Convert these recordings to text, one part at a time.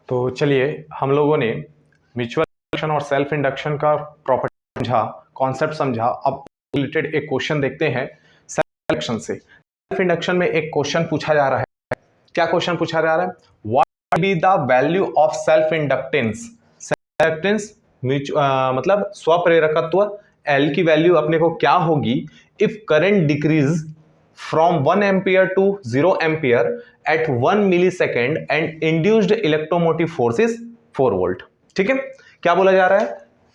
तो चलिए हम लोगों ने म्यूचुअल इंडक्शन और सेल्फ इंडक्शन का प्रॉपर्टी समझा, कॉन्सेप्ट समझा। अब रिलेटेड एक क्वेश्चन देखते हैं सेल्फ इंडक्शन से। सेल्फ इंडक्शन में एक क्वेश्चन पूछा जा रहा है। क्या क्वेश्चन पूछा जा रहा है? What be the value of self inductance? Self inductance मतलब स्वप्रेरकत्व L की वैल्यू अपने को क्या होगी if current decrease from 1 ampere to 0 ampere at 1 millisecond and induced electromotive force is 4 volt। ठीक है, क्या बोला जा रहा है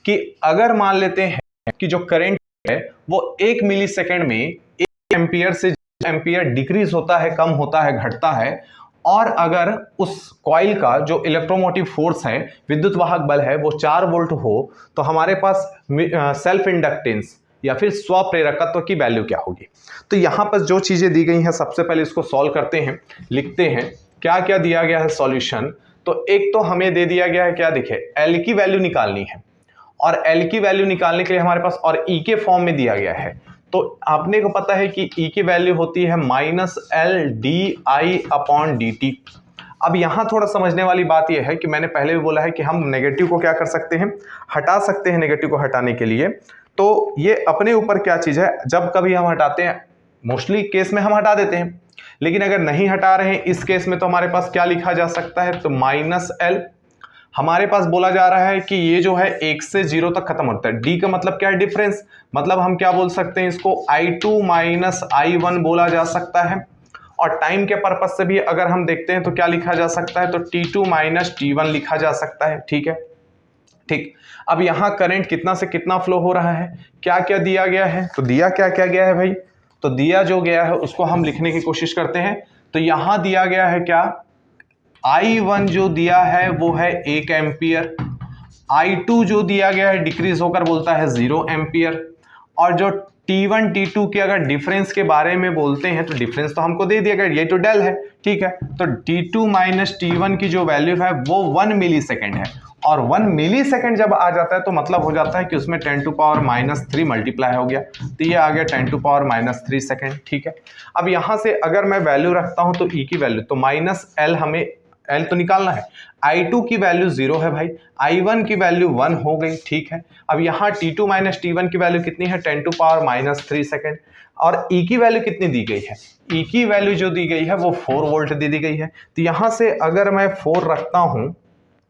कि अगर मान लेते हैं कि जो करंट है वो 1 मिलीसेकंड में 1 एम्पियर से एम्पियर डिक्रीज होता है, कम होता है, घटता है, और अगर उस कॉइल का जो इलेक्ट्रोमोटिव फोर्स है, विद्युत वाहक बल है, वो 4 वोल्ट हो, तो हमारे पास सेल्फ इंडक्टेंस या फिर स्वप्रेरकत्व की वैल्यू क्या होगी। तो यहां पर जो चीजें दी गई हैं सबसे पहले इसको सॉल्व करते हैं, लिखते हैं क्या क्या दिया गया है सॉल्यूशन। तो एक तो हमें दे दिया गया है, क्या दिखे, L की वैल्यू निकालनी है, और L की वैल्यू निकालने के लिए हमारे पास और E के फॉर्म में दिया गया है। तो आपने को पता है कि E की वैल्यू होती है -LdI/dt। अब यहां थोड़ा समझने वाली बात यह है कि मैंने पहले भी बोला है कि हम नेगेटिव को क्या कर सकते हैं, हटा सकते हैं। नेगेटिव को हटाने के लिए तो ये अपने ऊपर क्या चीज है, जब कभी हम हटाते हैं, मोस्टली केस में हम हटा देते हैं, लेकिन अगर नहीं हटा रहे हैं इस केस में तो हमारे पास क्या लिखा जा सकता है, तो -L। हमारे पास बोला जा रहा है कि ये जो है 1 से 0 तक खत्म होता है। D का मतलब क्या है, डिफरेंस, मतलब हम क्या बोल सकते हैं इसको, I2 - I1 बोला जा सकता है। और टाइम के पर्पज से भी अगर हम देखते हैं तो क्या लिखा जा सकता है, तो T2 - T1 लिखा जा सकता है। ठीक है, ठीक। अब यहां करंट कितना से कितना फ्लो हो रहा है, क्या क्या दिया गया है, तो दिया क्या क्या गया है भाई, तो दिया जो गया है उसको हम लिखने की कोशिश करते हैं। तो यहां दिया गया है क्या, I1 जो दिया है वो है 1 एम्पियर, I2 जो दिया गया है डिक्रीज होकर बोलता है 0 एम्पियर, और जो T1 T2 के अगर डिफरेंस के बारे में बोलते हैं तो डिफरेंस तो हमको दे दिया गया, ये तो डेल है। ठीक है, तो T2 - T1 की जो वैल्यू है वो 1 मिलीसेकंड है, और 1 मिलीसेकंड जब आ जाता है तो मतलब हो जाता है कि उसमें 10⁻³ मल्टीप्लाई हो गया, तो ये आ गया 10⁻³ सेकंड। ठीक है, अब यहां से अगर मैं वैल्यू रखता हूं तो E की वैल्यू, तो -L, हमें L तो निकालना है, I2 की वैल्यू 0 है भाई, I1 की वैल्यू 1 हो गई। ठीक है, अब यहाँ T2 - T1 की वैल्यू कितनी है, 10⁻³ सेकंड, और E की वैल्यू कितनी दी गई है, E की वैल्यू जो दी गई है वो 4 वोल्ट दी गई है। तो यहां से अगर मैं 4 रखता हूं,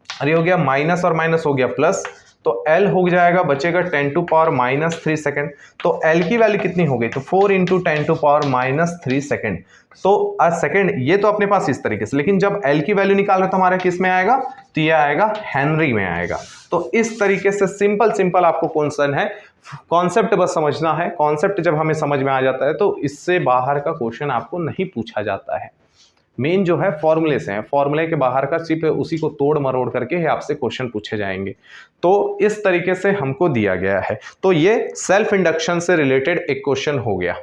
अरे हो गया माइनस और माइनस हो गया प्लस, तो L हो जाएगा, बचेगा 10⁻³ सेकंड। तो L की वैल्यू कितनी हो गई, तो 4 × 10⁻³ सेकंड। तो सेकंड ये तो अपने पास इस तरीके से, लेकिन जब L की वैल्यू निकाल रहे तो हमारा किस में आएगा, तो ये आएगा हेनरी में आएगा। तो इस तरीके से सिंपल आपको क्वेश्चन है, कॉन्सेप्ट बस समझना है। कॉन्सेप्ट जब हमें समझ में आ जाता है तो इससे बाहर का क्वेश्चन आपको नहीं पूछा जाता है। मेन जो है फॉर्मूले से है, फॉर्मूले के बाहर का सिर्फ उसी को तोड़ मरोड़ करके ही आपसे क्वेश्चन पूछे जाएंगे। तो इस तरीके से हमको दिया गया है। तो ये सेल्फ इंडक्शन से रिलेटेड एक क्वेश्चन हो गया।